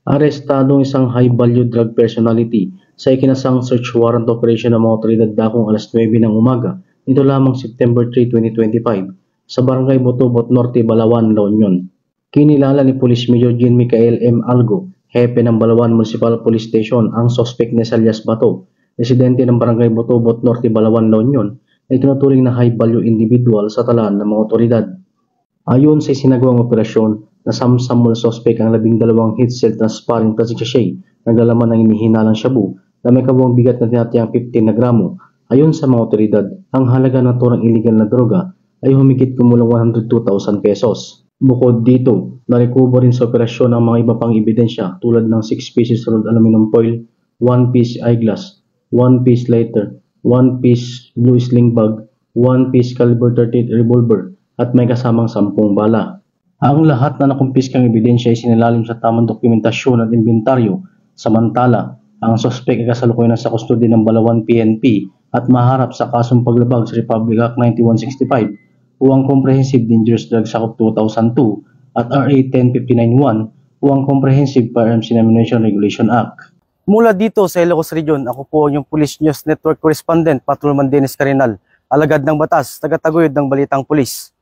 Arestado ang isang high-value drug personality sa ikinasang search warrant operation ng mga otoridad dakong alas 9 ng umaga nito lamang September 3, 2025 sa Barangay Botobot Norte, Balawan, La Union. Kinilala ni Police Major Jean Michael M. Algo, hepe ng Balawan Municipal Police Station, ang suspect na Elias Bato, residente ng Barangay Botobot Norte, Balawan, La Union, ay tinuturing na high-value individual sa talaan ng mga otoridad. Ayon sa isinagawang operasyon, nasamsam mula suspect ang 12 heat cell transparent plastic sachet na naglalaman ng inihinalang shabu na may kabuang bigat na tinatayang 15 na gramo. Ayon sa mga otoridad, ang halaga ng turang illegal na droga ay humigit kumulang 102,000 pesos. Bukod dito, narekubo rin sa operasyon ang mga iba pang ebidensya tulad ng 6 pieces rolled aluminum foil, 1 piece eyeglass, 1 piece lighter, 1 piece blue sling bag, 1 piece caliber 38 revolver at may kasamang 10 bala. Ang lahat na nakumpiskang ebidensya ay sinalalim sa tamang dokumentasyon at inventaryo. Samantala, ang suspect ay kasalukuyan sa kustodiya ng Balawan PNP at maharap sa kasong paglabag sa Republic Act 9165 o ang Comprehensive Dangerous Drugs Act of 2002 at RA 10591 o ang Comprehensive Firearms and Ammunition Regulation Act. Mula dito sa Ilocos Region, ako po yung Police News Network Correspondent, Patrolman Dennis Carinal, alagad ng batas, tagataguyod ng Balitang Pulis.